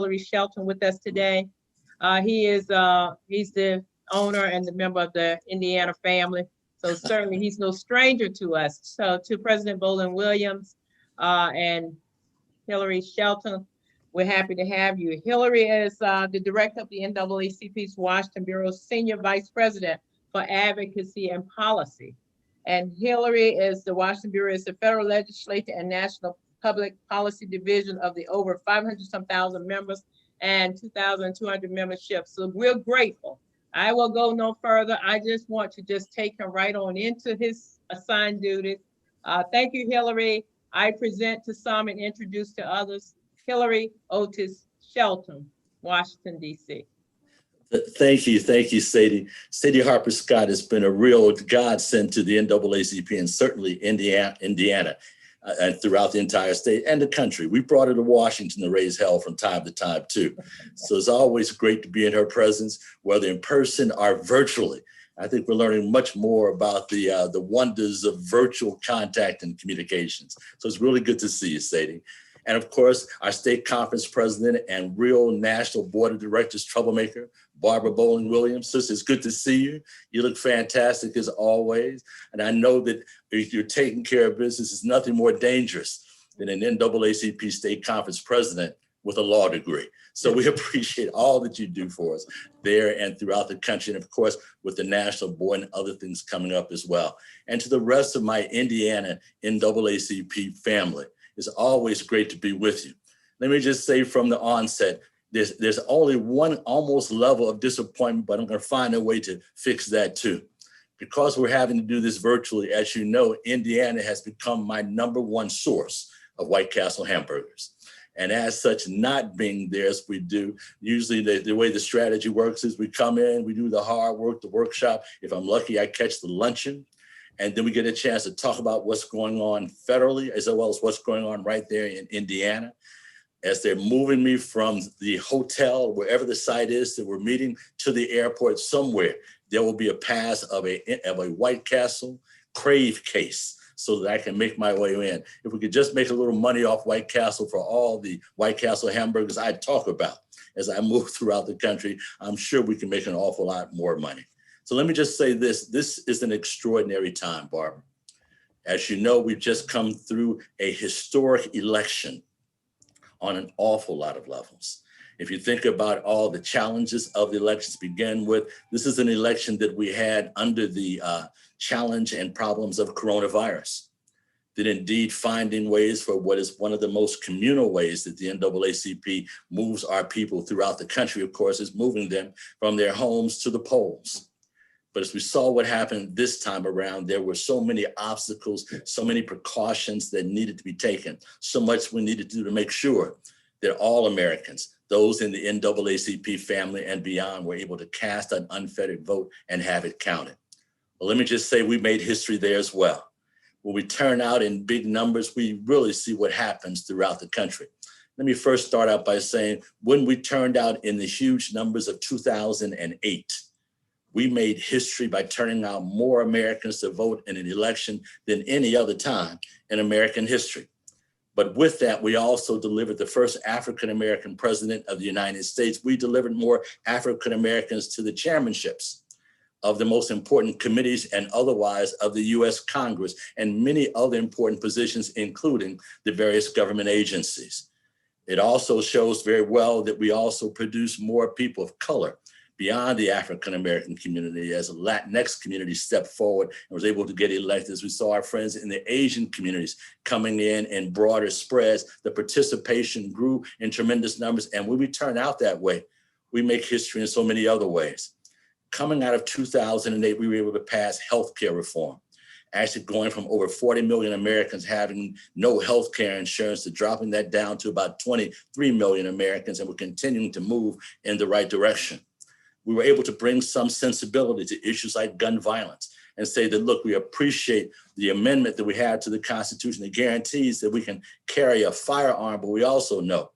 Hillary Shelton with us today. He's the owner and the member of the Indiana family. So certainly he's no stranger to us. So to President Bolin Williams and Hillary Shelton, we're happy to have you. Hillary is the director of the NAACP's Washington Bureau's Senior Vice President for Advocacy and Policy. And Hillary is the Washington Bureau is the federal legislature and national public policy division of the over 500 some thousand members and 2,200 memberships. So we're grateful. I will go no further. I just want to just take him right on into his assigned duties. Thank you, Hillary. I present to some and introduce to others, Hillary Otis Shelton, Washington, D.C. Thank you, Sadie. Sadie Harper Scott has been a real godsend to the NAACP and certainly Indiana and throughout the entire state and the country. We brought her to Washington to raise hell from time to time too. So it's always great to be in her presence, whether in person or virtually. I think we're learning much more about the wonders of virtual contact and communications. So it's really good to see you, Sadie. And of course, our state conference president and real national board of directors troublemaker, Barbara Bolin Williams. Sister, it's good to see you. You look fantastic as always. And I know that if you're taking care of business, it's nothing more dangerous than an NAACP state conference president with a law degree. So we appreciate all that you do for us there and throughout the country. And of course, with the national board and other things coming up as well. And to the rest of my Indiana NAACP family, it's always great to be with you. Let me just say from the onset, there's only one almost level of disappointment, but I'm going to find a way to fix that too. Because we're having to do this virtually, as you know, Indiana has become my #1 source of White Castle hamburgers. And as such, not being there as we do, usually the way the strategy works is we come in, we do the hard work, the workshop. If I'm lucky, I catch the luncheon. And then we get a chance to talk about what's going on federally, as well as what's going on right there in Indiana. As they're moving me from the hotel, wherever the site is that we're meeting, to the airport somewhere, there will be a pass of a White Castle crave case so that I can make my way in. If we could just make a little money off White Castle for all the White Castle hamburgers I talk about as I move throughout the country, I'm sure we can make an awful lot more money. So let me just say this is an extraordinary time, Barbara. As you know, we've just come through a historic election on an awful lot of levels. If you think about all the challenges of the elections begin with, this is an election that we had under the challenge and problems of coronavirus. That indeed finding ways for what is one of the most communal ways that the NAACP moves our people throughout the country, of course, is moving them from their homes to the polls. But as we saw what happened this time around, there were so many obstacles, so many precautions that needed to be taken, so much we needed to do to make sure that all Americans, those in the NAACP family and beyond, were able to cast an unfettered vote and have it counted. Well, let me just say we made history there as well. When we turn out in big numbers, we really see what happens throughout the country. Let me first start out by saying when we turned out in the huge numbers of 2008, we made history by turning out more Americans to vote in an election than any other time in American history. But with that, we also delivered the first African-American president of the United States. We delivered more African-Americans to the chairmanships of the most important committees and otherwise of the US Congress and many other important positions, including the various government agencies. It also shows very well that we also produce more people of color beyond the African-American community as a Latinx community stepped forward and was able to get elected. As we saw our friends in the Asian communities coming in broader spreads, the participation grew in tremendous numbers. And when we turn out that way, we make history in so many other ways. Coming out of 2008, we were able to pass healthcare reform, actually going from over 40 million Americans having no healthcare insurance to dropping that down to about 23 million Americans, and we're continuing to move in the right direction. We were able to bring some sensibility to issues like gun violence and say that, look, we appreciate the amendment that we had to the Constitution that guarantees that we can carry a firearm, but we also know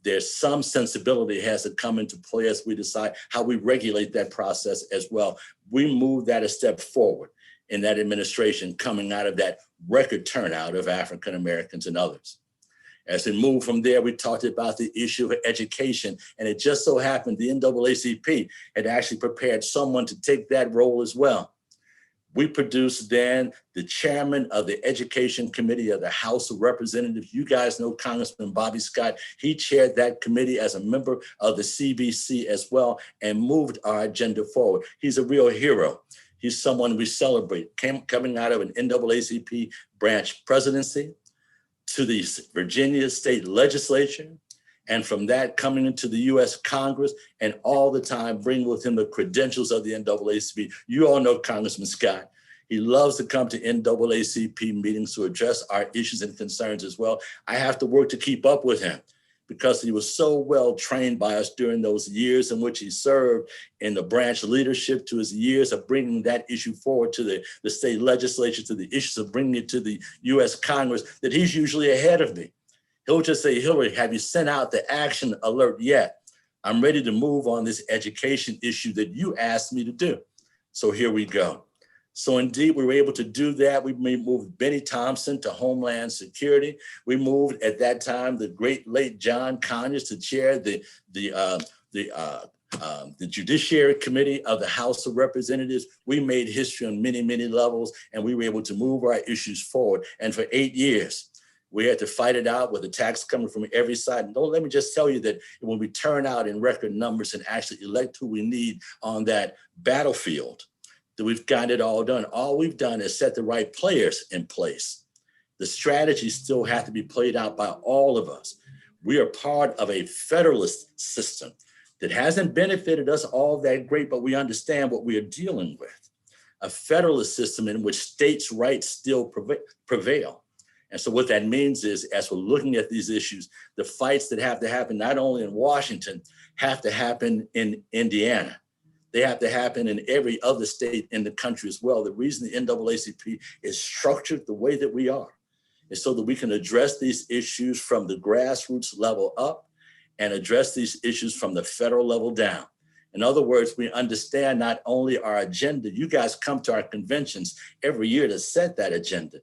there's some sensibility has to come into play as we decide how we regulate that process as well. We moved that a step forward in that administration coming out of that record turnout of African Americans and others. As we moved from there, we talked about the issue of education. And it just so happened the NAACP had actually prepared someone to take that role as well. We produced then the chairman of the Education Committee of the House of Representatives. You guys know Congressman Bobby Scott. He chaired that committee as a member of the CBC as well and moved our agenda forward. He's a real hero. He's someone we celebrate, coming out of an NAACP branch presidency to the Virginia state legislature, and from that coming into the US Congress, and all the time bringing with him the credentials of the NAACP. You all know Congressman Scott. He loves to come to NAACP meetings to address our issues and concerns as well. I have to work to keep up with him because he was so well trained by us during those years in which he served in the branch leadership, to his years of bringing that issue forward to the state legislature, to the issues of bringing it to the US Congress, that he's usually ahead of me. He'll just say, Hillary, have you sent out the action alert yet? I'm ready to move on this education issue that you asked me to do. So here we go. So indeed, we were able to do that. We moved Benny Thompson to Homeland Security. We moved at that time the great late John Conyers to chair the Judiciary Committee of the House of Representatives. We made history on many, many levels, and we were able to move our issues forward. And for 8 years, we had to fight it out with attacks coming from every side. And don't let me just tell you that when we turn out in record numbers and actually elect who we need on that battlefield, that we've got it all done. All we've done is set the right players in place. The strategies still have to be played out by all of us. We are part of a federalist system that hasn't benefited us all that great, but we understand what we are dealing with. A federalist system in which states' rights still prevail. And so what that means is, as we're looking at these issues, the fights that have to happen not only in Washington have to happen in Indiana. They have to happen in every other state in the country as well. The reason the NAACP is structured the way that we are is so that we can address these issues from the grassroots level up and address these issues from the federal level down. In other words, we understand not only our agenda, you guys come to our conventions every year to set that agenda,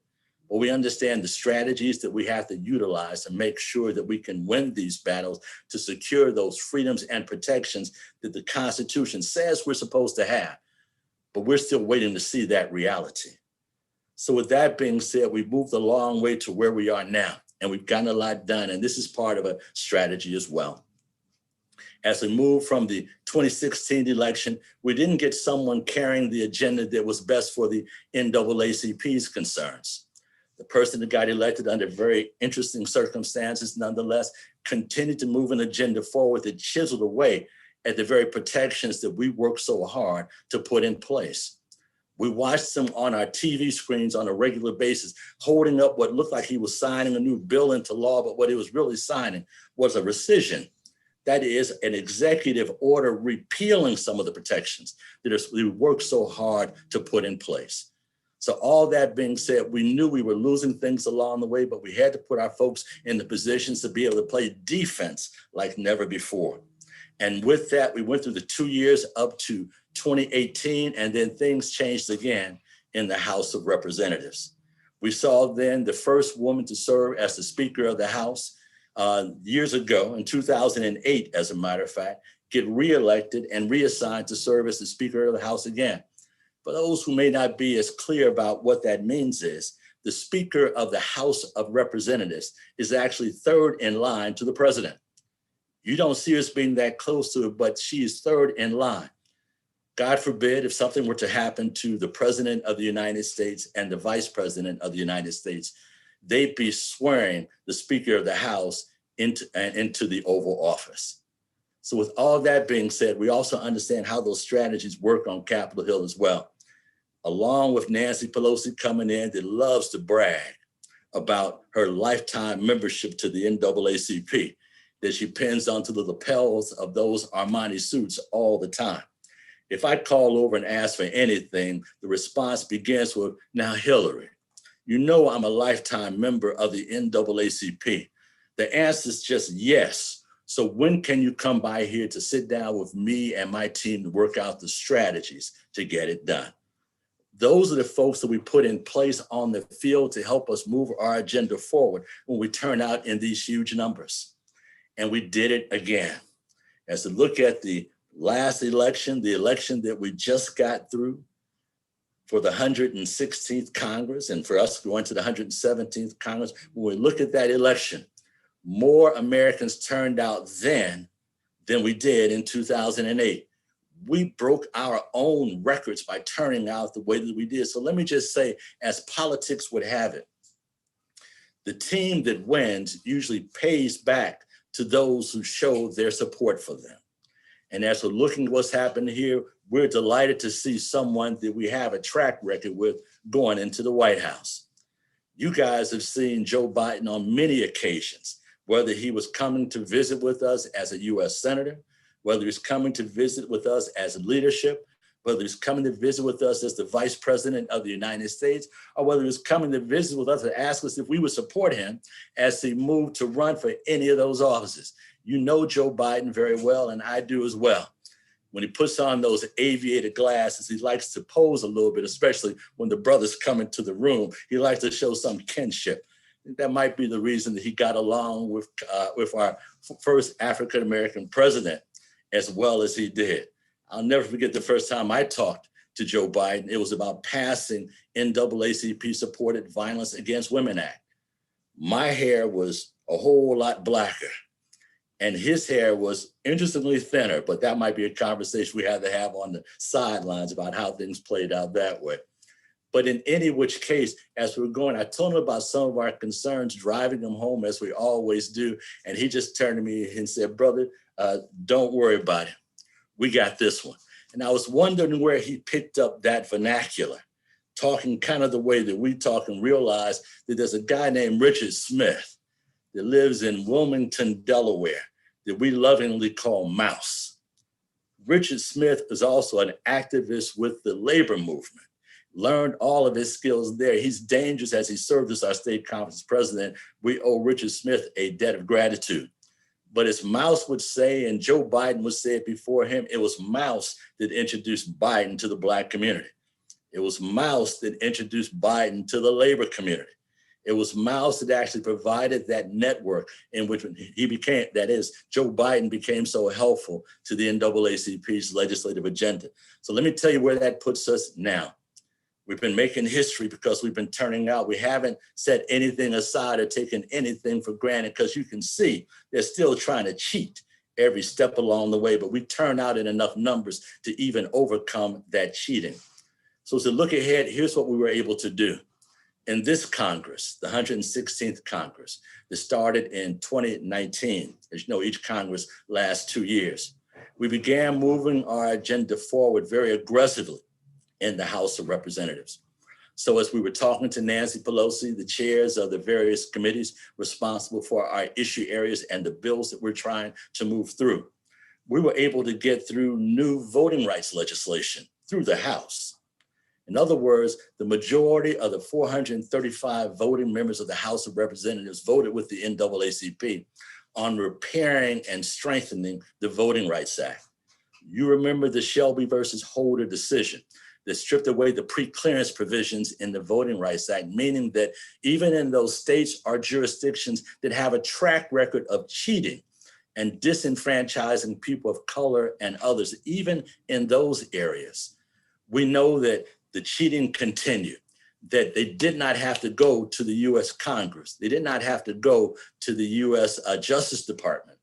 but we understand the strategies that we have to utilize to make sure that we can win these battles to secure those freedoms and protections that the Constitution says we're supposed to have. But we're still waiting to see that reality. So with that being said, we've moved a long way to where we are now, and we've gotten a lot done. And this is part of a strategy as well. As we move from the 2016 election, we didn't get someone carrying the agenda that was best for the NAACP's concerns. The person that got elected under very interesting circumstances, nonetheless, continued to move an agenda forward that chiseled away at the very protections that we worked so hard to put in place. We watched him on our TV screens on a regular basis, holding up what looked like he was signing a new bill into law, but what he was really signing was a rescission. That is an executive order repealing some of the protections that we worked so hard to put in place. So all that being said, we knew we were losing things along the way, but we had to put our folks in the positions to be able to play defense like never before. And with that, we went through the 2 years up to 2018, and then things changed again in the House of Representatives. We saw then the first woman to serve as the Speaker of the House years ago, in 2008, as a matter of fact, get reelected and reassigned to serve as the Speaker of the House again. For those who may not be as clear about what that means is, the Speaker of the House of Representatives is actually third in line to the president. You don't see us being that close to it, but she is third in line. God forbid if something were to happen to the President of the United States and the Vice President of the United States, they'd be swearing the Speaker of the House into the Oval Office. So with all that being said, we also understand how those strategies work on Capitol Hill as well. Along with Nancy Pelosi coming in that loves to brag about her lifetime membership to the NAACP, that she pins onto the lapels of those Armani suits all the time. If I call over and ask for anything, the response begins with, now Hillary, you know I'm a lifetime member of the NAACP. The answer is just yes. So when can you come by here to sit down with me and my team to work out the strategies to get it done? Those are the folks that we put in place on the field to help us move our agenda forward when we turn out in these huge numbers. And we did it again. As we look at the last election, the election that we just got through for the 116th Congress, and for us going to the 117th Congress, when we look at that election, more Americans turned out then than we did in 2008. We broke our own records by turning out the way that we did. So let me just say, as politics would have it, the team that wins usually pays back to those who show their support for them. And as we're looking at what's happened here, we're delighted to see someone that we have a track record with going into the White House. You guys have seen Joe Biden on many occasions, whether he was coming to visit with us as a US Senator, whether he's coming to visit with us as leadership, whether he's coming to visit with us as the Vice President of the United States, or whether he's coming to visit with us to ask us if we would support him as he moved to run for any of those offices. You know Joe Biden very well, and I do as well. When he puts on those aviator glasses, he likes to pose a little bit, especially when the brothers come into the room. He likes to show some kinship. That might be the reason that he got along with our first African-American president as well as he did. I'll never forget the first time I talked to Joe Biden. It was about passing NAACP-supported Violence Against Women Act. My hair was a whole lot blacker, and his hair was interestingly thinner, but that might be a conversation we have to have on the sidelines about how things played out that way. But in any which case, as we were going, I told him about some of our concerns, driving him home as we always do. And he just turned to me and said, brother, don't worry about it. We got this one. And I was wondering where he picked up that vernacular, talking kind of the way that we talk, and realized that there's a guy named Richard Smith that lives in Wilmington, Delaware, that we lovingly call Mouse. Richard Smith is also an activist with the labor movement, learned all of his skills there. He's dangerous as he served as our state conference president. We owe Richard Smith a debt of gratitude. But as Mouse would say, and Joe Biden would say it before him, it was Mouse that introduced Biden to the Black community. It was Mouse that introduced Biden to the labor community. It was Mouse that actually provided that network in which he became, that is, Joe Biden became so helpful to the NAACP's legislative agenda. So let me tell you where that puts us now. We've been making history because we've been turning out. We haven't set anything aside or taken anything for granted, because you can see they're still trying to cheat every step along the way, but we turn out in enough numbers to even overcome that cheating. So to look ahead, here's what we were able to do. In this Congress, the 116th Congress, that started in 2019, as you know, each Congress lasts 2 years, we began moving our agenda forward very aggressively in the House of Representatives. So as we were talking to Nancy Pelosi, the chairs of the various committees responsible for our issue areas and the bills that we're trying to move through, we were able to get through new voting rights legislation through the House. In other words, the majority of the 435 voting members of the House of Representatives voted with the NAACP on repairing and strengthening the Voting Rights Act. You remember the Shelby versus Holder decision that stripped away the pre-clearance provisions in the Voting Rights Act, meaning that even in those states or jurisdictions that have a track record of cheating and disenfranchising people of color and others, even in those areas, we know that the cheating continued, that they did not have to go to the US Congress. They did not have to go to the US Justice Department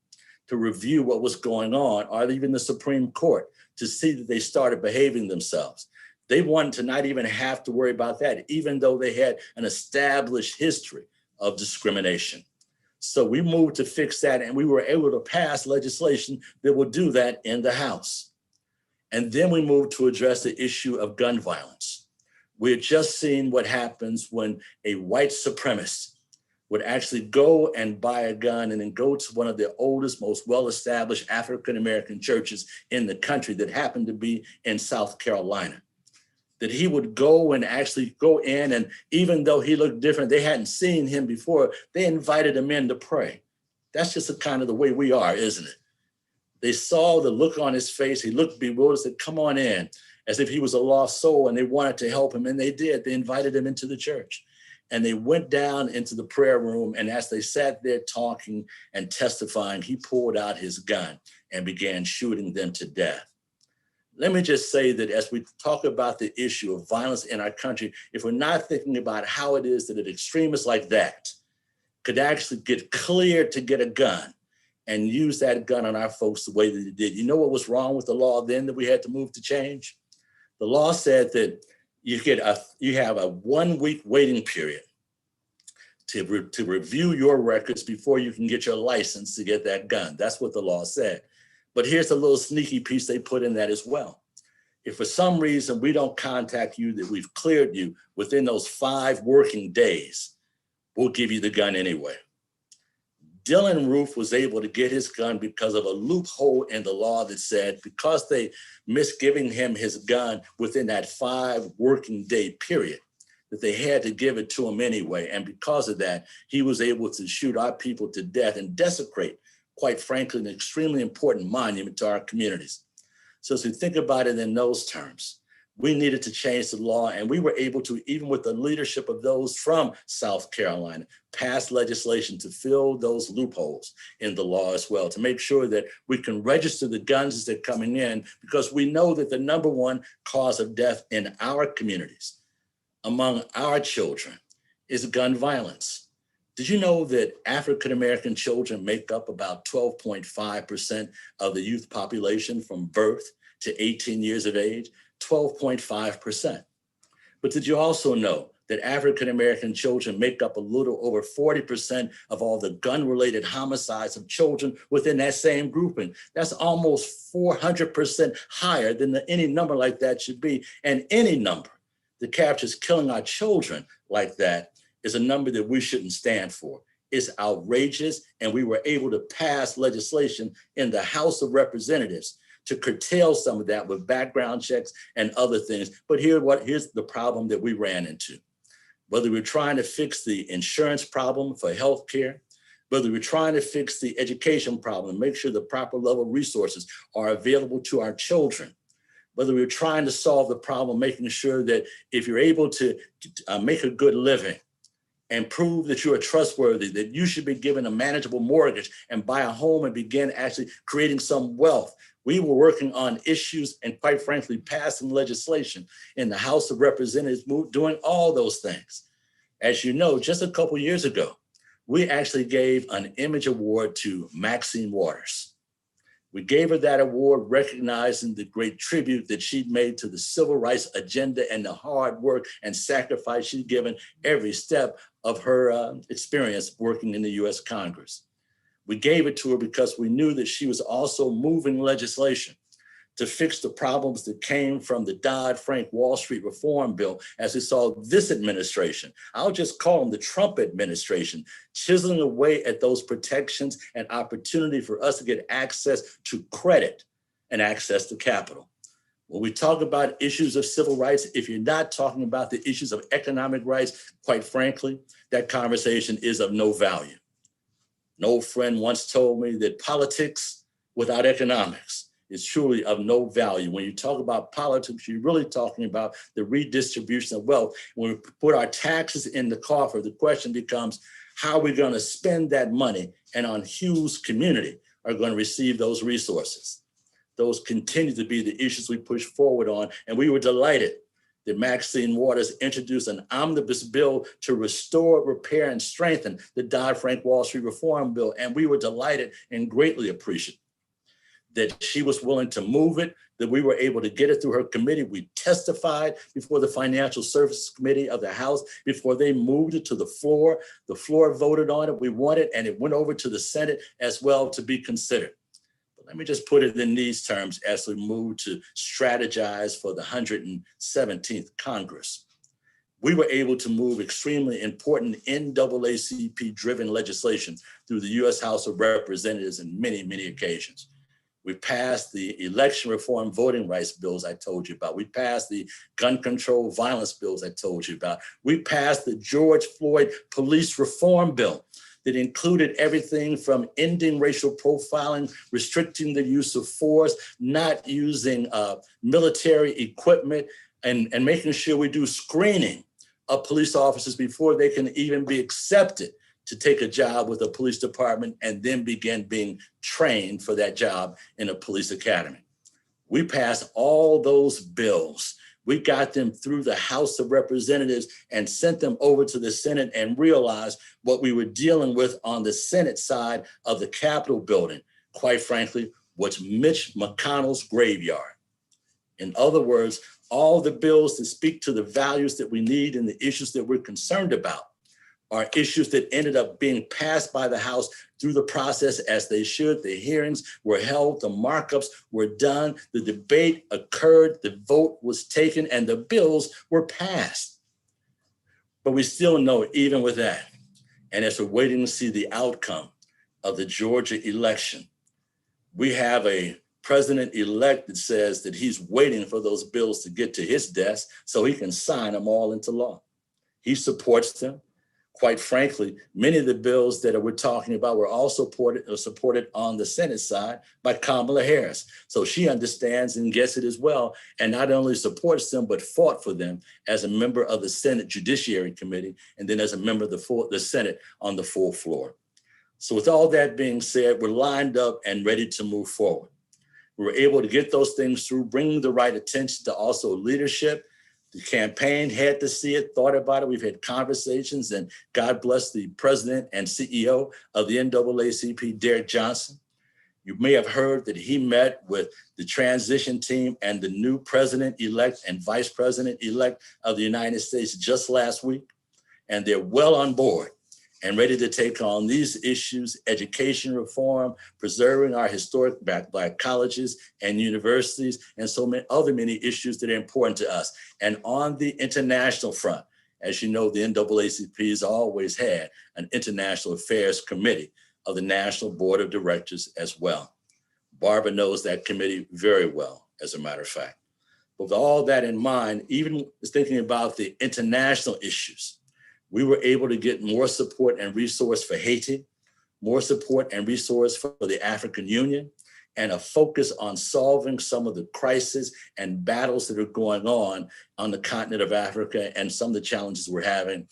to review what was going on, or even the Supreme Court to see that they started behaving themselves. They wanted to not even have to worry about that, even though they had an established history of discrimination. So we moved to fix that, and we were able to pass legislation that will do that in the House. And then we moved to address the issue of gun violence. We had just seen what happens when a white supremacist would actually go and buy a gun and then go to one of the oldest, most well-established African-American churches in the country that happened to be in South Carolina. That he would go and actually go in, and even though he looked different, they hadn't seen him before, they invited him in to pray. That's just kind of the way we are, isn't it? They saw the look on his face, he looked bewildered, said, come on in. as if he was a lost soul, and they wanted to help him, and they did. They invited him into the church, and they went down into the prayer room, and as they sat there talking and testifying, he pulled out his gun and began shooting them to death. Let me just say that as we talk about the issue of violence in our country, if we're not thinking about how it is that an extremist like that could actually get cleared to get a gun and use that gun on our folks the way that it did. You know what was wrong with the law then that we had to move to change? The law said that you have a 1 week waiting period to review your records before you can get your license to get that gun. That's what the law said. But here's a little sneaky piece they put in that as well. If for some reason we don't contact you that we've cleared you within those 5 working days, we'll give you the gun anyway. Dylan Roof was able to get his gun because of a loophole in the law that said because they missed giving him his gun within that 5 working day period, that they had to give it to him anyway. And because of that, he was able to shoot our people to death and desecrate, quite frankly, an extremely important monument to our communities. So as we think about it in those terms, we needed to change the law, and we were able to, even with the leadership of those from South Carolina, pass legislation to fill those loopholes in the law as well, to make sure that we can register the guns as they're coming in, because we know that the number one cause of death in our communities, among our children, is gun violence. Did you know that African-American children make up about 12.5% of the youth population from birth to 18 years of age? 12.5%. But did you also know that African-American children make up a little over 40% of all the gun-related homicides of children within that same grouping? That's almost 400% higher than any number like that should be. And any number that captures killing our children like that is a number that we shouldn't stand for. It's outrageous, and we were able to pass legislation in the House of Representatives to curtail some of that with background checks and other things. But here's the problem that we ran into. Whether we're trying to fix the insurance problem for healthcare, whether we're trying to fix the education problem, make sure the proper level of resources are available to our children, whether we're trying to solve the problem, making sure that if you're able to make a good living and prove that you are trustworthy, that you should be given a manageable mortgage and buy a home and begin actually creating some wealth. We were working on issues and, quite frankly, passing legislation in the House of Representatives, doing all those things. As you know, just a couple years ago, we actually gave an Image Award to Maxine Waters. We gave her that award recognizing the great tribute that she'd made to the civil rights agenda and the hard work and sacrifice she'd given every step of her experience working in the US Congress. We gave it to her because we knew that she was also moving legislation to fix the problems that came from the Dodd-Frank Wall Street reform bill as we saw this administration, I'll just call them the Trump administration, chiseling away at those protections and opportunity for us to get access to credit and access to capital. When we talk about issues of civil rights, if you're not talking about the issues of economic rights, quite frankly, that conversation is of no value. An old friend once told me that politics without economics is truly of no value. When you talk about politics, you're really talking about the redistribution of wealth. When we put our taxes in the coffer, the question becomes, how are we going to spend that money and on whose community are going to receive those resources? Those continue to be the issues we push forward on. And we were delighted that Maxine Waters introduced an omnibus bill to restore, repair, and strengthen the Dodd-Frank Wall Street reform bill. And we were delighted and greatly appreciative that she was willing to move it, that we were able to get it through her committee. We testified before the Financial Services Committee of the House before they moved it to the floor. The floor voted on it, we won it, and it went over to the Senate as well to be considered. But let me just put it in these terms as we move to strategize for the 117th Congress. We were able to move extremely important NAACP-driven legislation through the U.S. House of Representatives on many, many occasions. We passed the election reform voting rights bills I told you about. We passed the gun control violence bills I told you about. We passed the George Floyd police reform bill that included everything from ending racial profiling, restricting the use of force, not using military equipment, and making sure we do screening of police officers before they can even be accepted to take a job with a police department and then begin being trained for that job in a police academy. We passed all those bills. We got them through the House of Representatives and sent them over to the Senate and realized what we were dealing with on the Senate side of the Capitol building, quite frankly, was Mitch McConnell's graveyard. In other words, all the bills that speak to the values that we need and the issues that we're concerned about are issues that ended up being passed by the House through the process as they should. The hearings were held, the markups were done, the debate occurred, the vote was taken, and the bills were passed. But we still know, even with that, and as we're waiting to see the outcome of the Georgia election, we have a president-elect that says that he's waiting for those bills to get to his desk so he can sign them all into law. He supports them. Quite frankly, many of the bills that we're talking about were also supported on the Senate side by Kamala Harris. So she understands and gets it as well, and not only supports them, but fought for them as a member of the Senate Judiciary Committee, and then as a member of the Senate on the full floor. So with all that being said, we're lined up and ready to move forward. We were able to get those things through, bringing the right attention to also leadership. The campaign had to see it, thought about it. We've had conversations, and God bless the president and CEO of the NAACP, Derek Johnson. You may have heard that he met with the transition team and the new president-elect and vice president-elect of the United States just last week, and they're well on board and ready to take on these issues: education reform, preserving our historic Black colleges and universities, and so many other issues that are important to us. And on the international front, as you know, the NAACP has always had an International Affairs Committee of the National Board of Directors as well. Barbara knows that committee very well, as a matter of fact. But with all that in mind, even thinking about the international issues, we were able to get more support and resource for Haiti, more support and resource for the African Union, and a focus on solving some of the crises and battles that are going on the continent of Africa, and some of the challenges we're having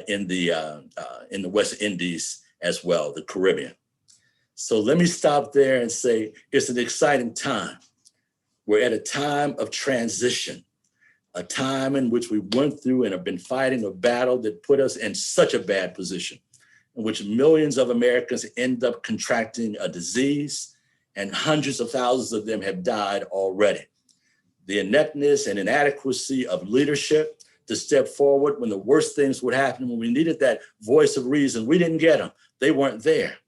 in the West Indies as well, the Caribbean. So let me stop there and say it's an exciting time. We're at a time of transition, a time in which we went through and have been fighting a battle that put us in such a bad position, in which millions of Americans end up contracting a disease, and hundreds of thousands of them have died already. The ineptness and inadequacy of leadership to step forward when the worst things would happen, when we needed that voice of reason, we didn't get them. They weren't there.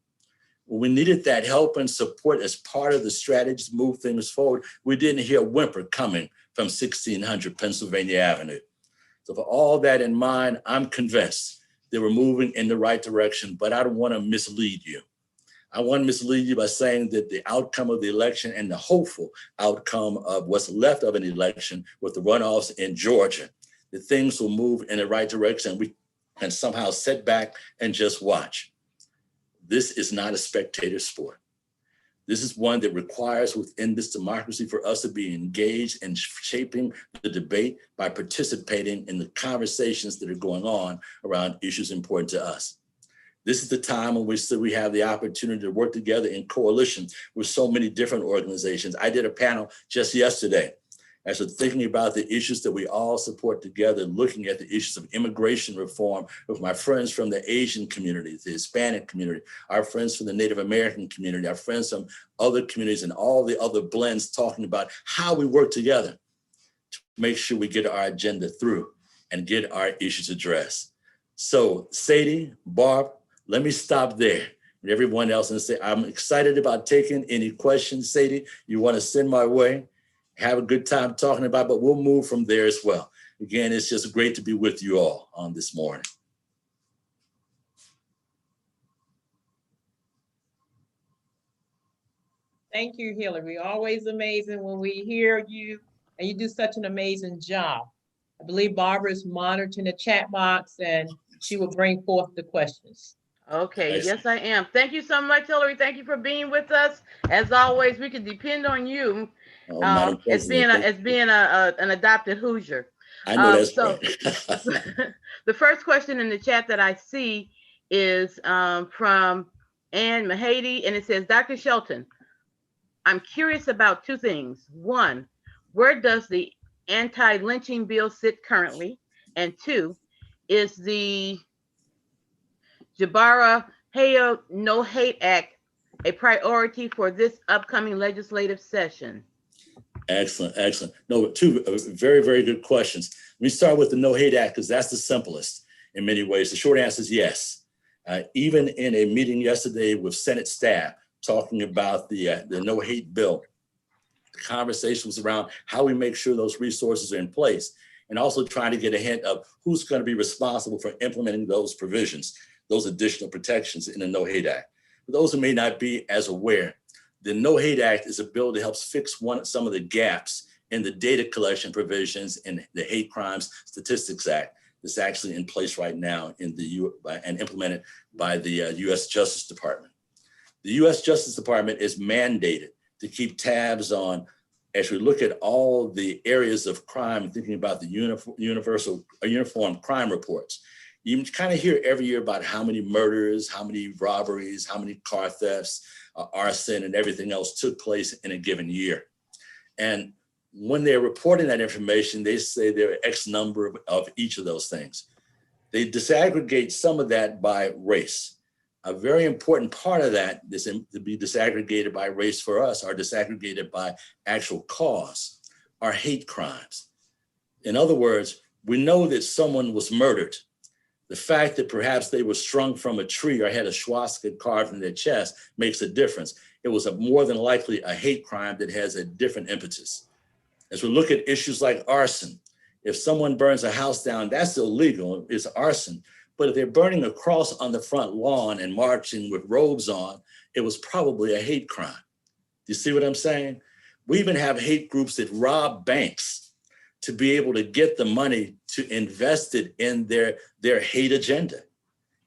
When we needed that help and support as part of the strategy to move things forward, we didn't hear a whimper coming from 1600 Pennsylvania Avenue. So for all that in mind, I'm convinced that we're moving in the right direction, but I don't want to mislead you. I want to mislead you by saying that the outcome of the election and the hopeful outcome of what's left of an election with the runoffs in Georgia, that things will move in the right direction. We can somehow sit back and just watch. This is not a spectator sport. This is one that requires within this democracy for us to be engaged in shaping the debate by participating in the conversations that are going on around issues important to us. This is the time in which we have the opportunity to work together in coalition with so many different organizations. I did a panel just yesterday as we're thinking about the issues that we all support together, looking at the issues of immigration reform with my friends from the Asian community, the Hispanic community, our friends from the Native American community, our friends from other communities, and all the other blends, talking about how we work together to make sure we get our agenda through and get our issues addressed. So Sadie, Barb, let me stop there and everyone else and say, I'm excited about taking any questions, Sadie, you want to send my way. Have a good time talking about it, but we'll move from there as well. Again, it's just great to be with you all on this morning. Thank you, Hillary. Always amazing when we hear you, and you do such an amazing job. I believe Barbara is monitoring the chat box, and she will bring forth the questions. Okay, Excellent. yes, I am. Thank you so much, Hillary. Thank you for being with us. As always, we can depend on you Madam as being President, thank you. an adopted Hoosier. I know that's So right. the first question in the chat that I see is from Ann Mahady, and it says, Dr. Shelton, I'm curious about two things. One, where does the anti-lynching bill sit currently? And two, is the Jabara Hayo No Hate Act a priority for this upcoming legislative session? Excellent, excellent. No, two very, very good questions. Let me start with the No Hate Act because that's the simplest in many ways. The short answer is yes. Even in a meeting yesterday with Senate staff talking about the No Hate bill, the conversation was around how we make sure those resources are in place and also trying to get a hint of who's going to be responsible for implementing those provisions, those additional protections in the No Hate Act. For those who may not be as aware, the No Hate Act is a bill that helps fix some of the gaps in the data collection provisions in the Hate Crimes Statistics Act that's actually in place right now in and implemented by the U.S. Justice Department. The U.S. Justice Department is mandated to keep tabs on, as we look at all the areas of crime, thinking about the uniform crime reports. You kind of hear every year about how many murders, how many robberies, how many car thefts, arson, and everything else took place in a given year. And when they're reporting that information, they say there are X number of each of those things. They disaggregate some of that by race. A very important part of that is to be disaggregated by race for us, are disaggregated by actual cause, are hate crimes. In other words, we know that someone was murdered. The fact that perhaps they were strung from a tree or had a swastika carved in their chest makes a difference. It was more than likely a hate crime that has a different impetus. As we look at issues like arson, if someone burns a house down, that's illegal, it's arson. But if they're burning a cross on the front lawn and marching with robes on, it was probably a hate crime. Do you see what I'm saying? We even have hate groups that rob banks to be able to get the money to invest it in their hate agenda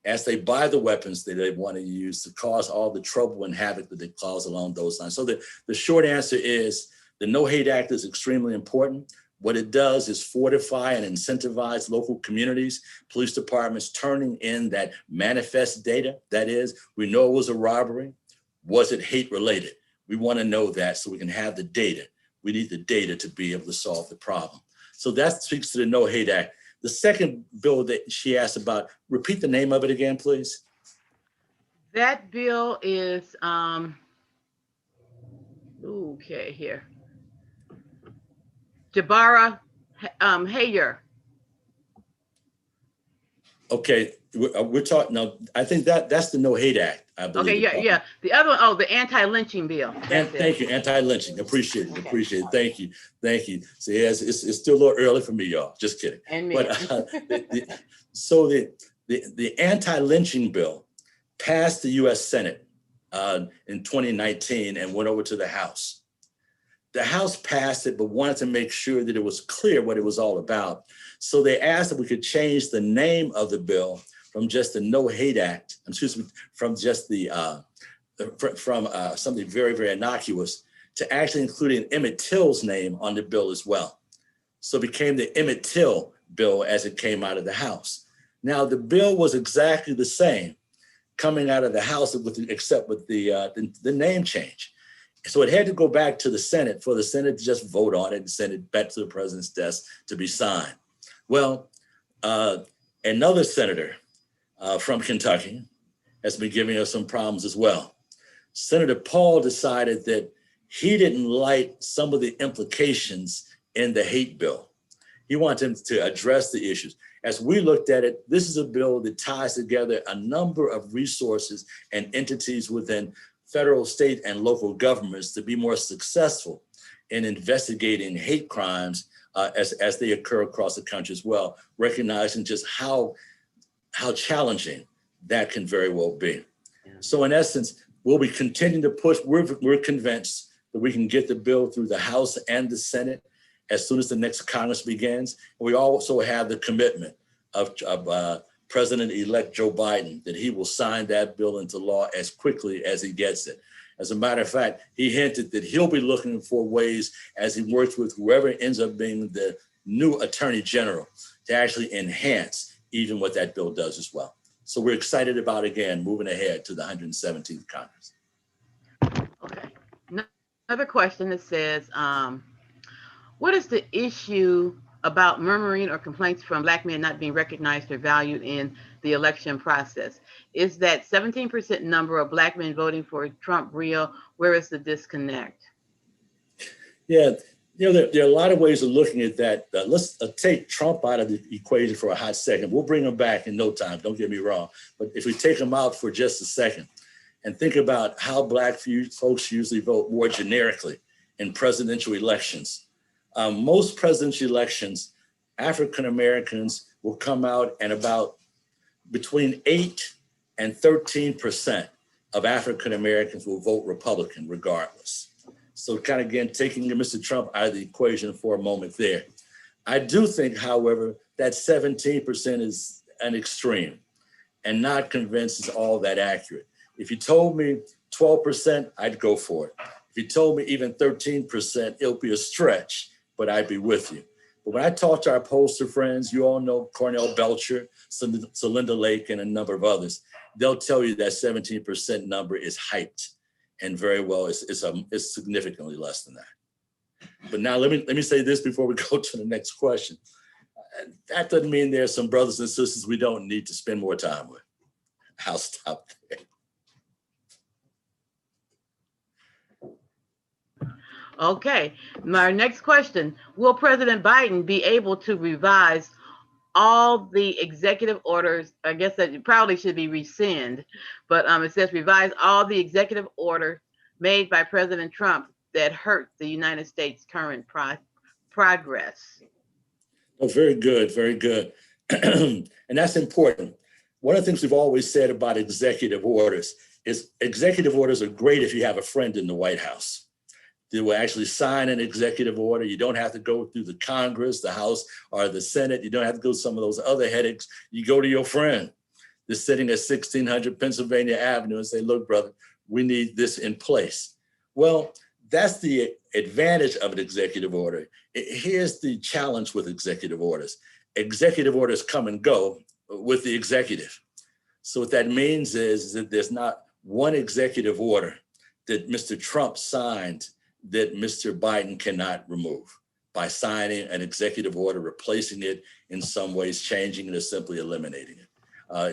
as they buy the weapons that they want to use to cause all the trouble and havoc that they cause along those lines. So the short answer is the No Hate Act is extremely important. What it does is fortify and incentivize local communities, police departments turning in that manifest data. That is, we know it was a robbery. Was it hate related? We want to know that so we can have the data. We need the data to be able to solve the problem. So that speaks to the No Hate Act. The second bill that she asked about, repeat the name of it again, please. That bill is, okay, here. Jabara Hayer. Okay, we're talking now. I think that's the No Hate Act, I believe. Okay, yeah. The other one, the anti-lynching bill. Thank you, anti-lynching. Appreciate it. Okay. Appreciate it. Thank you. So yes, it's still a little early for me, y'all. Just kidding. And me. But the anti-lynching bill passed the U.S. Senate in 2019 and went over to the House. The House passed it, but wanted to make sure that it was clear what it was all about. So they asked if we could change the name of the bill from just the No Hate Act, from just something very, very innocuous to actually including Emmett Till's name on the bill as well. So it became the Emmett Till bill as it came out of the House. Now the bill was exactly the same coming out of the House except with the name change. So it had to go back to the Senate for the Senate to just vote on it and send it back to the president's desk to be signed. Well, another senator from Kentucky has been giving us some problems as well. Senator Paul decided that he didn't like some of the implications in the hate bill. He wanted him to address the issues. As we looked at it, this is a bill that ties together a number of resources and entities within federal, state, and local governments to be more successful in investigating hate crimes as they occur across the country as well, recognizing just how challenging that can very well be. Yeah. So in essence, we'll be continuing to push. We're convinced that we can get the bill through the House and the Senate as soon as the next Congress begins. And we also have the commitment of President-elect Joe Biden that he will sign that bill into law as quickly as he gets it. As a matter of fact, he hinted that he'll be looking for ways as he works with whoever ends up being the new Attorney General to actually enhance even what that bill does as well. So we're excited about, again, moving ahead to the 117th Congress. Okay. Another question that says, what is the issue about murmuring or complaints from Black men not being recognized or valued in the election process? Is that 17% number of Black men voting for Trump real? Where is the disconnect? Yeah, there are a lot of ways of looking at that. Let's take Trump out of the equation for a hot second. We'll bring him back in no time, don't get me wrong. But if we take him out for just a second and think about how Black folks usually vote more generically in presidential elections, most presidential elections, African Americans will come out, and about between 8 and 13% of African Americans will vote Republican regardless. So kind of, again, taking Mr. Trump out of the equation for a moment there. I do think, however, that 17% is an extreme and not convinced is all that accurate. If you told me 12%, I'd go for it. If you told me even 13%, it'll be a stretch, but I'd be with you. But when I talk to our pollster friends, you all know Cornell Belcher, Celinda Lake, and a number of others, they'll tell you that 17% number is hyped. And very well, it's significantly less than that. But now let me say this before we go to the next question. That doesn't mean there's some brothers and sisters we don't need to spend more time with. I'll stop there. Okay, my next question, will President Biden be able to revise all the executive orders? I guess that probably should be rescind, but it says revise all the executive order made by President Trump that hurt the United States' current progress. Oh, very good, very good. And that's important. One of the things we've always said about executive orders is executive orders are great if you have a friend in the White House. They will actually sign an executive order. You don't have to go through the Congress, the House, or the Senate. You don't have to go some of those other headaches. You go to your friend that's sitting at 1600 Pennsylvania Avenue and say, look, brother, we need this in place. Well, that's the advantage of an executive order. Here's the challenge with executive orders. Executive orders come and go with the executive. So what that means is that there's not one executive order that Mr. Trump signed that Mr. Biden cannot remove by signing an executive order, replacing it in some ways, changing it, or simply eliminating it.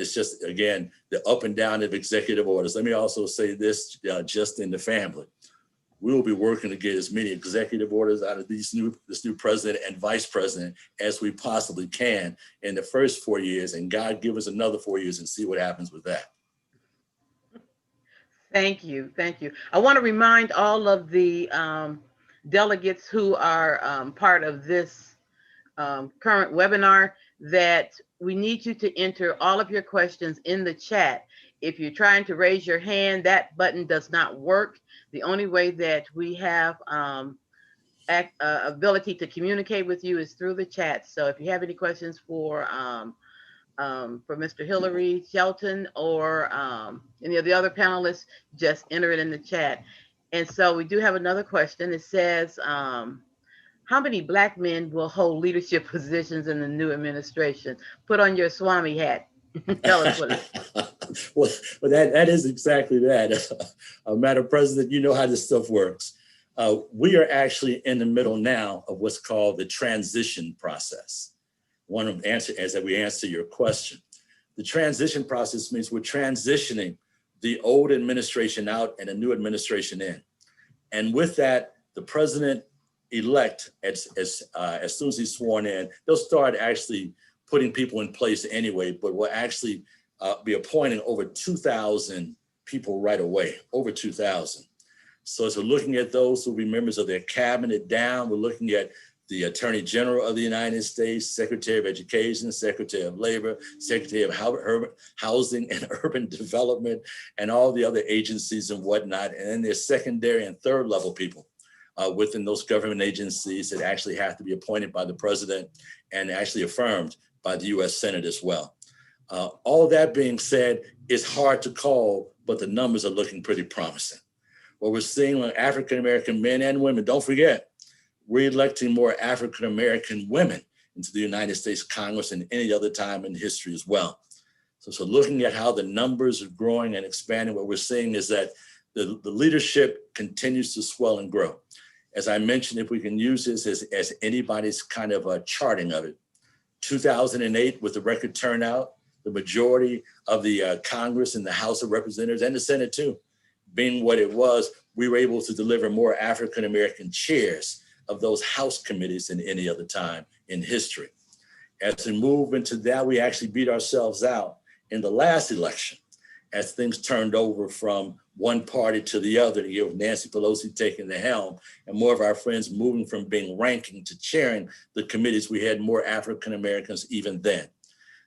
It's just, again, the up and down of executive orders. Let me also say this, just in the family. We will be working to get as many executive orders out of this new president and vice president as we possibly can in the first 4 years, and God give us another 4 years and see what happens with that. Thank you. Thank you. I want to remind all of the delegates who are part of this current webinar that we need you to enter all of your questions in the chat. If you're trying to raise your hand, that button does not work. The only way that we have ability to communicate with you is through the chat. So if you have any questions for Mr. Hillary Shelton or any of the other panelists, just enter it in the chat. And so we do have another question. It says, how many Black men will hold leadership positions in the new administration? Put on your Swami hat. Tell us what it is. Well, that is exactly that. Madam President, you know how this stuff works. We are actually in the middle now of what's called the transition process. One of the answers is that we answer your question. The transition process means we're transitioning the old administration out and a new administration in. And with that, the president-elect, as soon as he's sworn in, they'll start actually putting people in place anyway, but we'll actually be appointing over 2,000 people right away, over 2,000. So as we're looking at those who will be members of their cabinet down, we're looking at the Attorney General of the United States, Secretary of Education, Secretary of Labor, Secretary of Housing and Urban Development, and all the other agencies and whatnot. And then there's secondary and third level people within those government agencies that actually have to be appointed by the president and actually affirmed by the US Senate as well. All that being said, it's hard to call, but the numbers are looking pretty promising. What we're seeing on African-American men and women, don't forget, we're electing more African-American women into the United States Congress than any other time in history as well. So looking at how the numbers are growing and expanding, what we're seeing is that the leadership continues to swell and grow. As I mentioned, if we can use this as anybody's kind of a charting of it, 2008 with the record turnout, the majority of the Congress and the House of Representatives and the Senate too, being what it was, we were able to deliver more African-American chairs of those House committees than any other time in history. As we move into that, we actually beat ourselves out in the last election as things turned over from one party to the other, with Nancy Pelosi taking the helm and more of our friends moving from being ranking to chairing the committees. We had more African-Americans even then.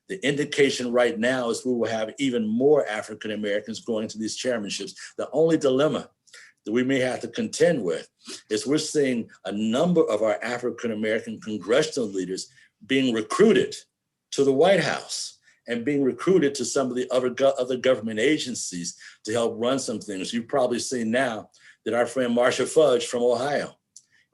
The indication right now is we will have even more African-Americans going to these chairmanships. The only dilemma that we may have to contend with is we're seeing a number of our African-American congressional leaders being recruited to the White House and being recruited to some of the other government agencies to help run some things. You've probably seen now that our friend Marsha Fudge from Ohio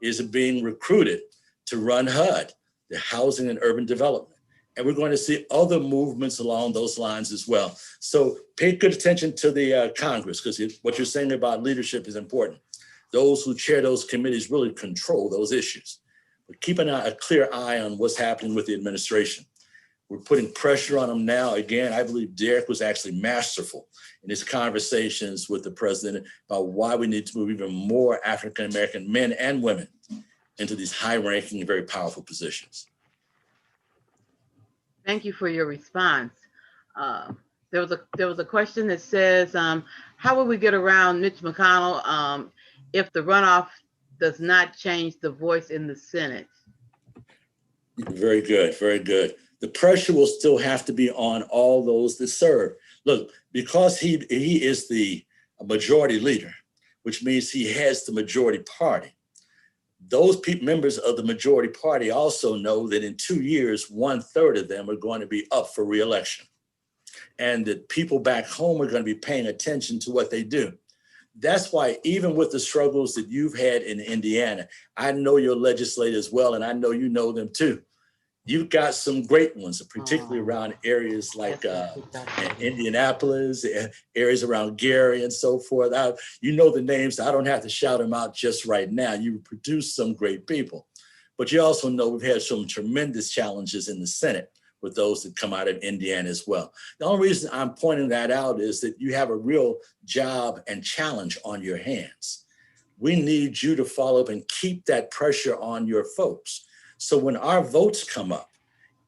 is being recruited to run HUD, the Housing and Urban Development. And we're going to see other movements along those lines as well. So pay good attention to the Congress, because what you're saying about leadership is important. Those who chair those committees really control those issues. But keep a clear eye on what's happening with the administration. We're putting pressure on them now. Again, I believe Derek was actually masterful in his conversations with the president about why we need to move even more African-American men and women into these high-ranking and very powerful positions. Thank you for your response. There was a question that says, how will we get around Mitch McConnell if the runoff does not change the voice in the Senate? Very good, very good. The pressure will still have to be on all those that serve. Look, because he is the majority leader, which means he has the majority party. Those members of the majority party also know that in 2 years, 1/3 of them are going to be up for re-election. And that people back home are going to be paying attention to what they do. That's why even with the struggles that you've had in Indiana, I know your legislators well, and I know you know them too. You've got some great ones, particularly around areas like Indianapolis, areas around Gary and so forth. You know the names. I don't have to shout them out just right now. You produce some great people. But you also know we've had some tremendous challenges in the Senate with those that come out of Indiana as well. The only reason I'm pointing that out is that you have a real job and challenge on your hands. We need you to follow up and keep that pressure on your folks. So when our votes come up,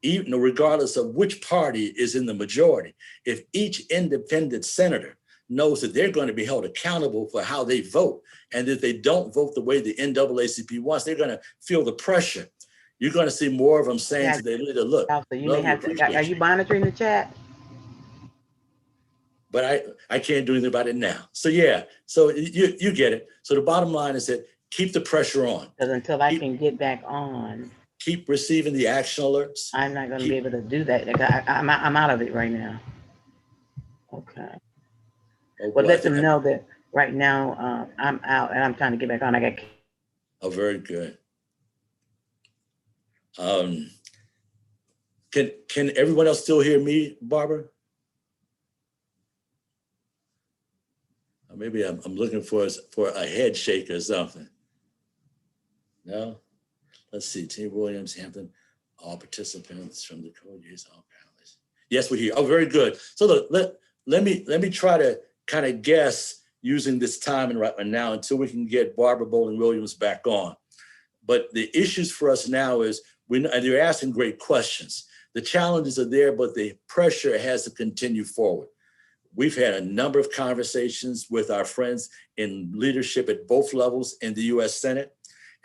even regardless of which party is in the majority, if each independent senator knows that they're going to be held accountable for how they vote, and that they don't vote the way the NAACP wants, they're going to feel the pressure. You're going to see more of them saying to their leader, look, are you monitoring the chat? But I can't do anything about it now. So yeah, so you get it. So the bottom line is that keep the pressure on. Because until I can get back on, keep receiving the action alerts. I'm not going to be able to do that. I'm out of it right now. Okay. Well, let them know that right now I'm out and I'm trying to get back on. Oh, very good. Can everyone else still hear me, Barbara? Maybe I'm looking for a head shake or something. No? Let's see, Team Williams, Hampton, all participants from the code use all panelists. Yes, we're here. Oh, very good. So look, let me try to kind of guess using this time and right now until we can get Barbara Bowling-Williams back on. But the issues for us now is, and they're asking great questions. The challenges are there, but the pressure has to continue forward. We've had a number of conversations with our friends in leadership at both levels in the US Senate.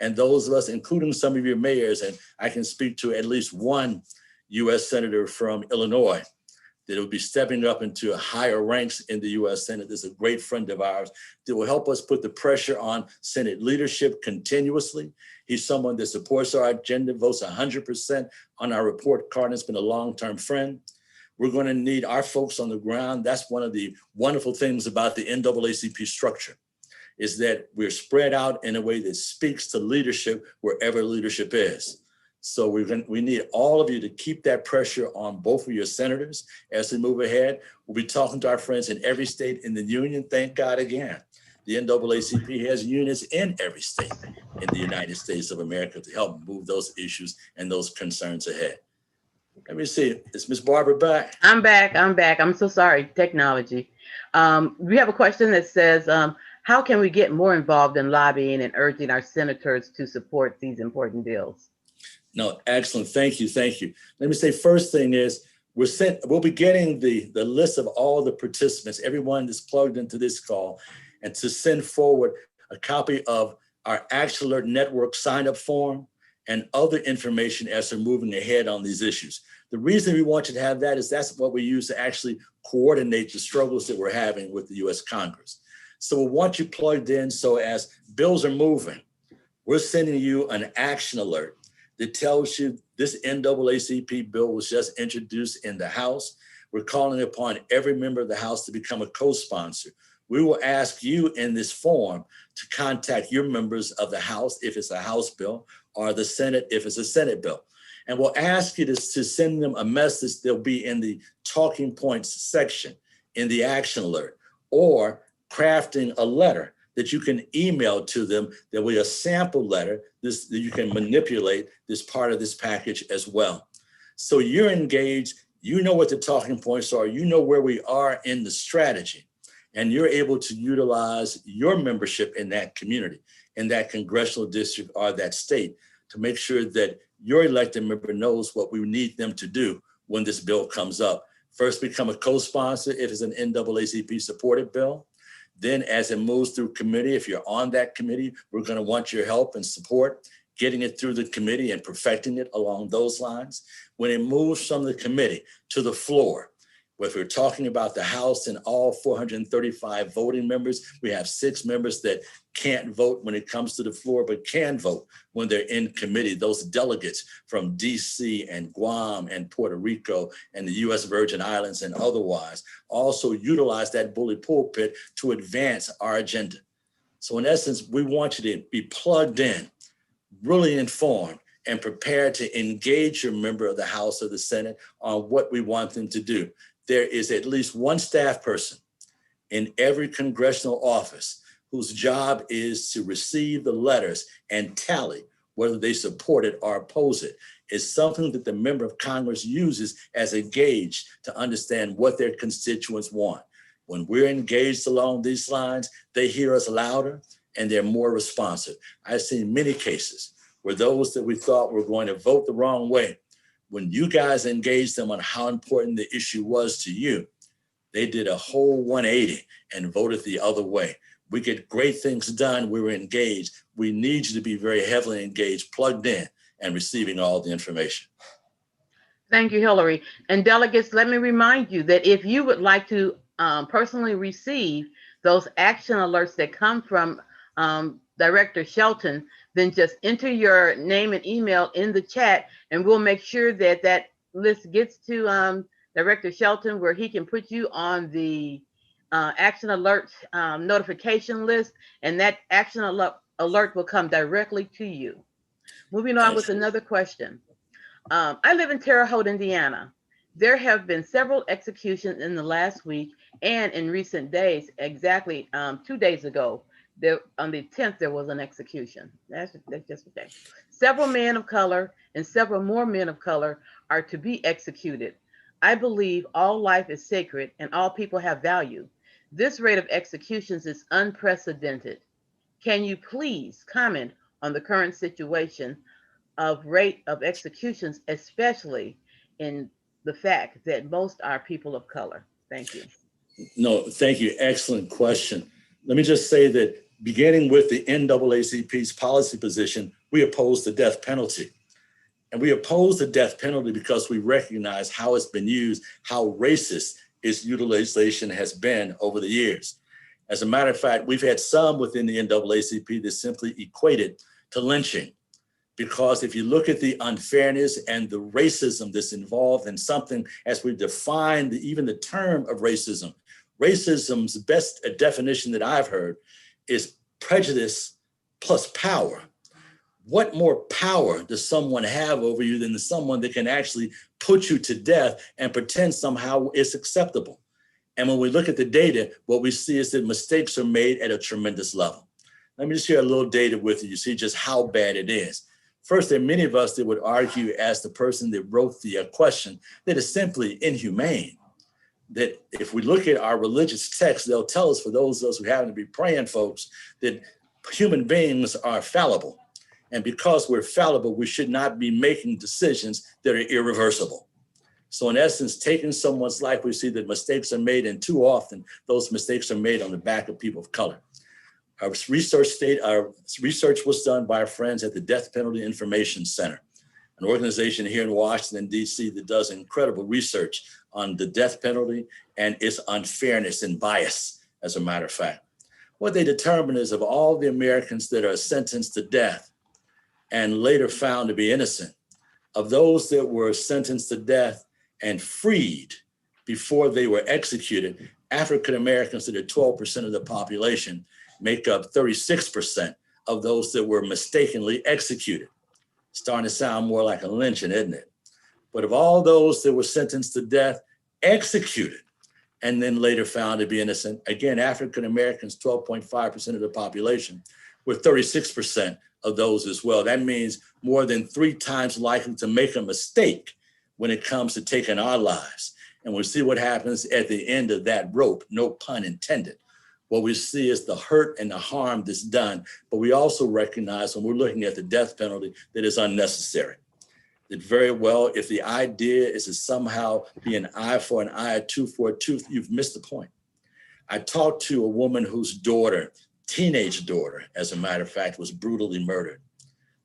And those of us, including some of your mayors, and I can speak to at least one US Senator from Illinois that will be stepping up into higher ranks in the US Senate. There's a great friend of ours that will help us put the pressure on Senate leadership continuously. He's someone that supports our agenda, votes 100% on our report card, and has been a long-term friend. We're going to need our folks on the ground. That's one of the wonderful things about the NAACP structure, is that we're spread out in a way that speaks to leadership wherever leadership is. So we need all of you to keep that pressure on both of your senators as we move ahead. We'll be talking to our friends in every state in the union. Thank God again. The NAACP has units in every state in the United States of America to help move those issues and those concerns ahead. Let me see, is Ms. Barbara back? I'm back. I'm so sorry, technology. We have a question that says, how can we get more involved in lobbying and urging our senators to support these important bills? No, excellent. Thank you. Thank you. Let me say, first thing is we'll be getting the list of all the participants, everyone that's plugged into this call, and to send forward a copy of our Action Alert Network sign-up form and other information as we're moving ahead on these issues. The reason we want you to have that is that's what we use to actually coordinate the struggles that we're having with the US Congress. So we want you plugged in, so as bills are moving, we're sending you an action alert that tells you this NAACP bill was just introduced in the House. We're calling upon every member of the House to become a co-sponsor. We will ask you in this form to contact your members of the House if it's a House bill, or the Senate if it's a Senate bill. And we'll ask you to send them a message that'll be in the talking points section in the action alert, or crafting a letter that you can email to them that will be a sample letter that you can manipulate this part of this package as well. So you're engaged, you know what the talking points are, you know where we are in the strategy, and you're able to utilize your membership in that community, in that congressional district or that state, to make sure that your elected member knows what we need them to do when this bill comes up. First, become a co-sponsor if it's an NAACP supported bill. Then as it moves through committee, if you're on that committee, we're going to want your help and support getting it through the committee and perfecting it along those lines. When it moves from the committee to the floor, if we're talking about the House and all 435 voting members, we have 6 members that can't vote when it comes to the floor, but can vote when they're in committee. Those delegates from DC and Guam and Puerto Rico and the US Virgin Islands and otherwise also utilize that bully pulpit to advance our agenda. So in essence, we want you to be plugged in, really informed, and prepared to engage your member of the House or the Senate on what we want them to do. There is at least one staff person in every congressional office whose job is to receive the letters and tally whether they support it or oppose it. It's something that the member of Congress uses as a gauge to understand what their constituents want. When we're engaged along these lines, they hear us louder and they're more responsive. I've seen many cases where those that we thought were going to vote the wrong way, when you guys engaged them on how important the issue was to you, they did a whole 180 and voted the other way. We get great things done. We were engaged. We need you to be very heavily engaged, plugged in, and receiving all the information. Thank you, Hillary. And delegates, let me remind you that if you would like to personally receive those action alerts that come from Director Shelton, then just enter your name and email in the chat, and we'll make sure that that list gets to Director Shelton, where he can put you on the action alert notification list, and that action alert will come directly to you. Moving on with another question. I live in Terre Haute, Indiana. There have been several executions in the last week and in recent days. Exactly 2 days ago, on the 10th, there was an execution. That's just okay. Several men of color and several more men of color are to be executed. I believe all life is sacred and all people have value. This rate of executions is unprecedented. Can you please comment on the current situation of rate of executions, especially in the fact that most are people of color? Thank you. No, thank you. Excellent question. Let me just say that beginning with the NAACP's policy position, we oppose the death penalty. And we oppose the death penalty because we recognize how it's been used, how racist its utilization has been over the years. As a matter of fact, we've had some within the NAACP that simply equate it to lynching. Because if you look at the unfairness and the racism that's involved in something, as we define even the term of racism, racism's best definition that I've heard is prejudice plus power. What more power does someone have over you than someone that can actually put you to death and pretend somehow it's acceptable? And when we look at the data, what we see is that mistakes are made at a tremendous level. Let me just share a little data with you. You see just how bad it is. First, there are many of us that would argue, as the person that wrote the question, that it's simply inhumane. That if we look at our religious texts, they'll tell us, for those of us who happen to be praying folks, that human beings are fallible. And because we're fallible, we should not be making decisions that are irreversible. So in essence, taking someone's life, we see that mistakes are made, and too often those mistakes are made on the back of people of color. Our research was done by our friends at the Death Penalty Information Center, an organization here in Washington, D.C. that does incredible research on the death penalty and its unfairness and bias, as a matter of fact. What they determined is, of all the Americans that are sentenced to death and later found to be innocent, of those that were sentenced to death and freed before they were executed, African Americans, that are 12% of the population, make up 36% of those that were mistakenly executed. Starting to sound more like a lynching, isn't it? But of all those that were sentenced to death, executed, and then later found to be innocent, again, African Americans, 12.5% of the population, were 36% of those as well. That means more than 3 times likely to make a mistake when it comes to taking our lives. And we'll see what happens at the end of that rope, no pun intended. What we see is the hurt and the harm that's done, but we also recognize when we're looking at the death penalty that is unnecessary. That very well, if the idea is to somehow be an eye for an eye, a tooth for a tooth, you've missed the point. I talked to a woman whose daughter, teenage daughter, as a matter of fact, was brutally murdered.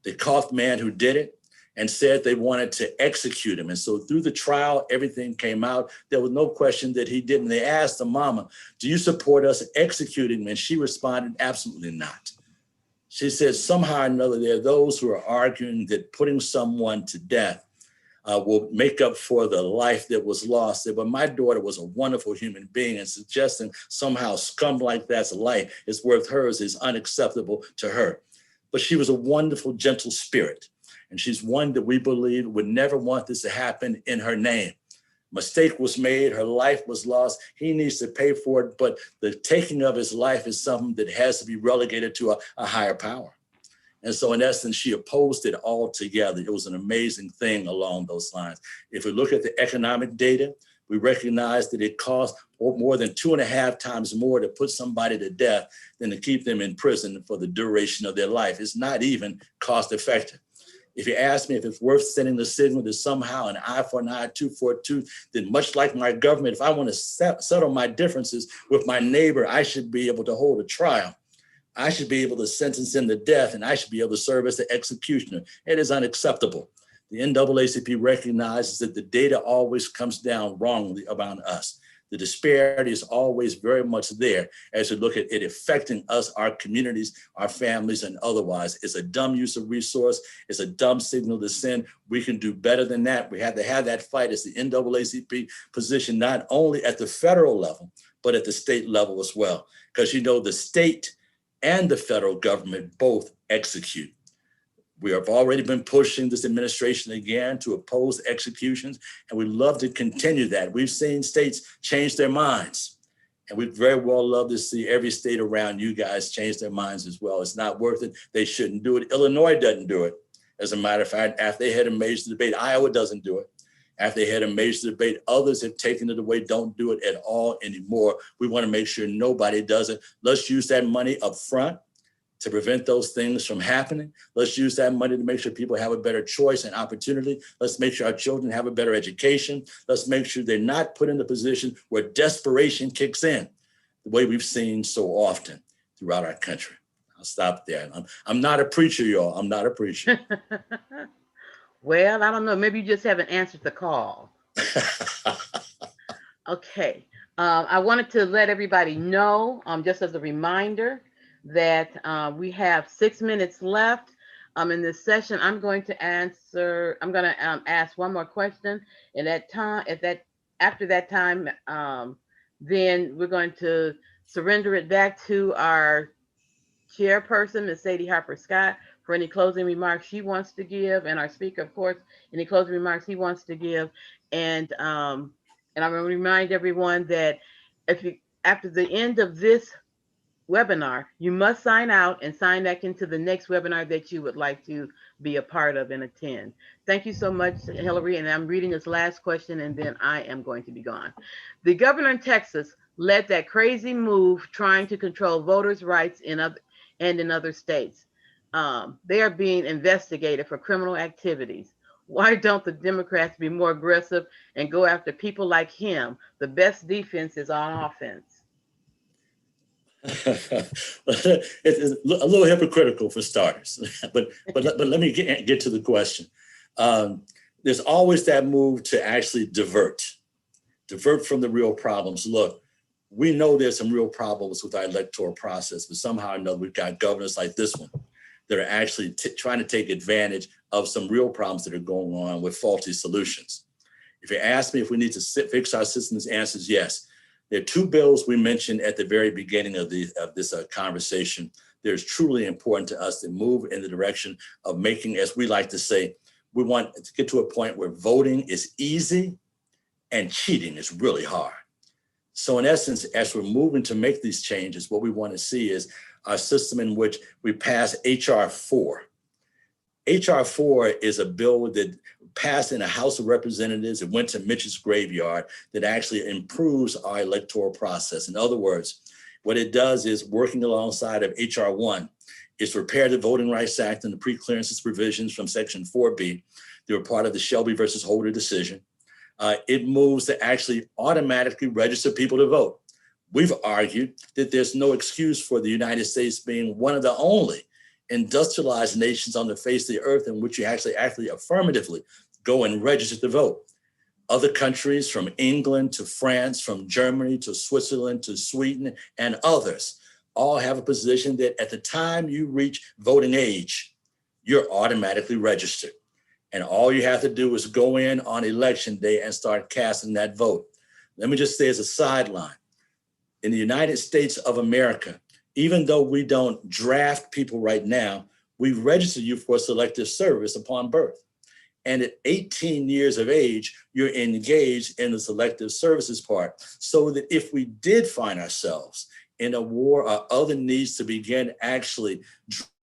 They caught the man who did it and said they wanted to execute him. And so through the trial, everything came out. There was no question that he didn't. They asked the mama, do you support us executing him? And she responded, absolutely not. She said, somehow or another, there are those who are arguing that putting someone to death will make up for the life that was lost. But my daughter was a wonderful human being, and suggesting somehow scum like that's life is worth hers is unacceptable to her. But she was a wonderful, gentle spirit. And she's one that we believe would never want this to happen in her name. Mistake was made, her life was lost. He needs to pay for it, but the taking of his life is something that has to be relegated to a higher power. And so in essence, she opposed it altogether. It was an amazing thing along those lines. If we look at the economic data, we recognize that it costs more than 2.5 times more to put somebody to death than to keep them in prison for the duration of their life. It's not even cost effective. If you ask me if it's worth sending the signal that somehow an eye for an eye, tooth for a tooth, then much like my government, if I want to settle my differences with my neighbor, I should be able to hold a trial. I should be able to sentence him to death, and I should be able to serve as the executioner. It is unacceptable. The NAACP recognizes that the data always comes down wrongly about us. The disparity is always very much there as we look at it affecting us, our communities, our families, and otherwise. It's a dumb use of resource. It's a dumb signal to send. We can do better than that. We have to have that fight as the NAACP position, not only at the federal level, but at the state level as well. Because you know, the state and the federal government both execute. We have already been pushing this administration again to oppose executions, and we'd love to continue that. We've seen states change their minds, and we'd very well love to see every state around you guys change their minds as well. It's not worth it. They shouldn't do it. Illinois doesn't do it. As a matter of fact, after they had a major debate, Iowa doesn't do it. After they had a major debate, others have taken it away, don't do it at all anymore. We want to make sure nobody does it. Let's use that money up front to prevent those things from happening. Let's use that money to make sure people have a better choice and opportunity. Let's make sure our children have a better education. Let's make sure they're not put in a position where desperation kicks in, the way we've seen so often throughout our country. I'll stop there. I'm not a preacher, y'all. I'm not a preacher. Well, I don't know. Maybe you just haven't answered the call. Okay. I wanted to let everybody know, just as a reminder, that we have 6 minutes left. In this session, I'm going to ask one more question, and after that time, then we're going to surrender it back to our chairperson, Ms. Sadie Harper Scott, for any closing remarks she wants to give, and our speaker, of course, any closing remarks he wants to give. And I'm going to remind everyone that after the end of this webinar, you must sign out and sign back into the next webinar that you would like to be a part of and attend. Thank you so much, Hillary. And I'm reading this last question, and then I am going to be gone. The governor in Texas led that crazy move trying to control voters' rights in other states. They are being investigated for criminal activities. Why don't the Democrats be more aggressive and go after people like him? The best defense is on offense. It's a little hypocritical for starters, but let me get to the question. There's always that move to actually divert from the real problems. Look, we know there's some real problems with our electoral process, but somehow or another, we've got governors like this one that are actually trying to take advantage of some real problems that are going on with faulty solutions. If you ask me if we need to fix our systems, the answer is yes. There are two bills we mentioned at the very beginning of this conversation. There's truly important to us to move in the direction of making, as we like to say, we want to get to a point where voting is easy and cheating is really hard. So in essence, as we're moving to make these changes, what we want to see is a system in which we pass HR 4. HR 4 is a bill that passed in the House of Representatives. It went to Mitch's graveyard that actually improves our electoral process. In other words, what it does is working alongside of HR 1 is repair the Voting Rights Act and the pre-clearances provisions from Section 4B. They were part of the Shelby versus Holder decision. It moves to actually automatically register people to vote. We've argued that there's no excuse for the United States being one of the only industrialized nations on the face of the earth in which you actually affirmatively go and register to vote. Other countries from England to France, from Germany to Switzerland to Sweden and others all have a position that at the time you reach voting age, you're automatically registered. And all you have to do is go in on election day and start casting that vote. Let me just say as a sideline, in the United States of America, even though we don't draft people right now, we register you for selective service upon birth. And at 18 years of age, you're engaged in the selective services part, so that if we did find ourselves in a war or other needs to begin actually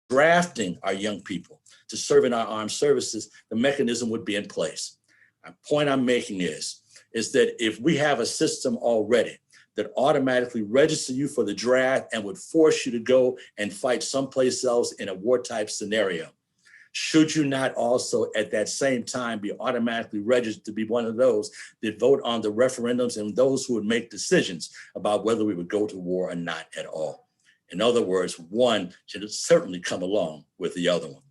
drafting our young people to serve in our armed services, the mechanism would be in place. The point I'm making is that if we have a system already that automatically register you for the draft and would force you to go and fight someplace else in a war type scenario, should you not also at that same time be automatically registered to be one of those that vote on the referendums and those who would make decisions about whether we would go to war or not at all? In other words, one should certainly come along with the other one.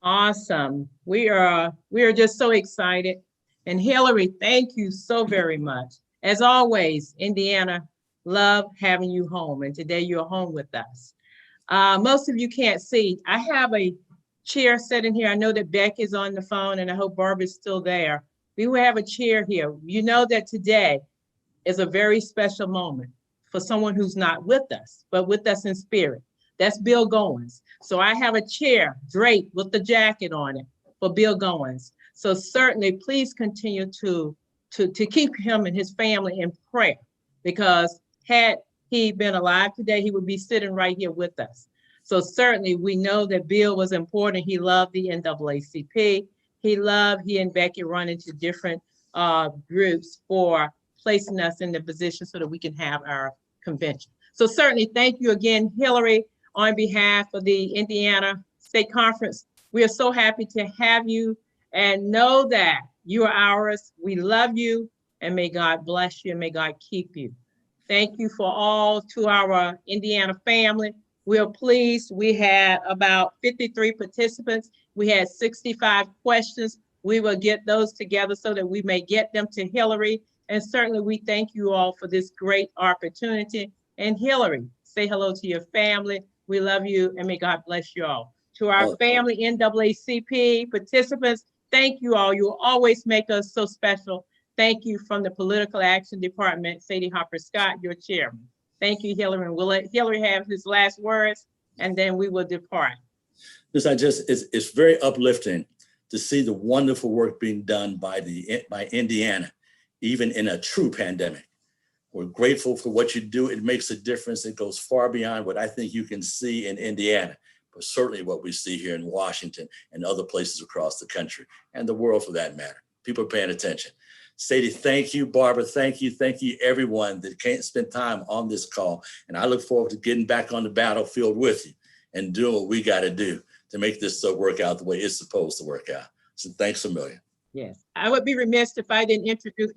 Awesome. We are just so excited. And Hillary, thank you so very much. As always, Indiana, love having you home. And today you're home with us. Most of you can't see. I have a chair sitting here. I know that Beck is on the phone and I hope Barbara's still there. We will have a chair here. You know that today is a very special moment for someone who's not with us, but with us in spirit. That's Bill Goins. So I have a chair draped with the jacket on it for Bill Goins. So certainly please continue to keep him and his family in prayer, because had he been alive today, he would be sitting right here with us. So certainly we know that Bill was important. He loved the NAACP. He and Becky run into different groups for placing us in the position so that we can have our convention. So certainly thank you again, Hillary. On behalf of the Indiana State Conference, we are so happy to have you, and know that you are ours. We love you, and may God bless you and may God keep you. Thank you for all to our Indiana family. We are pleased. We had about 53 participants. We had 65 questions. We will get those together so that we may get them to Hillary. And certainly we thank you all for this great opportunity. And Hillary, say hello to your family. We love you and may God bless you all. To our Oh. family NAACP participants, thank you all. You always make us so special. Thank you from the Political Action Department, Sadie Harper Scott, your chairman. Thank you, Hillary. And we'll let Hillary have his last words, and then we will depart. It's very uplifting to see the wonderful work being done by Indiana, even in a true pandemic. We're grateful for what you do. It makes a difference. It goes far beyond what I think you can see in Indiana, but certainly what we see here in Washington and other places across the country and the world for that matter. People are paying attention. Sadie, thank you. Barbara, thank you. Thank you, everyone that can't spend time on this call. And I look forward to getting back on the battlefield with you and doing what we got to do to make this work out the way it's supposed to work out. So thanks a million. Yes, I would be remiss if I didn't introduce,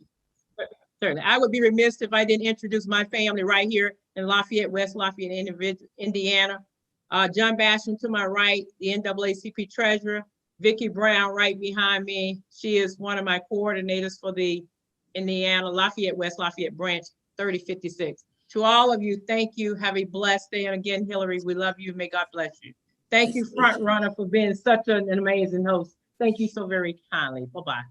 certainly, I would be remiss if I didn't introduce my family right here in Lafayette, West Lafayette, Indiana. John Basham to my right, the NAACP treasurer. Vicki Brown right behind me. She is one of my coordinators for the Indiana Lafayette West Lafayette branch 3056. To all of you, thank you. Have a blessed day. And again, Hillary, we love you. May God bless you. Thank you, Front Runner, for being such an amazing host. Thank you so very kindly. Bye-bye.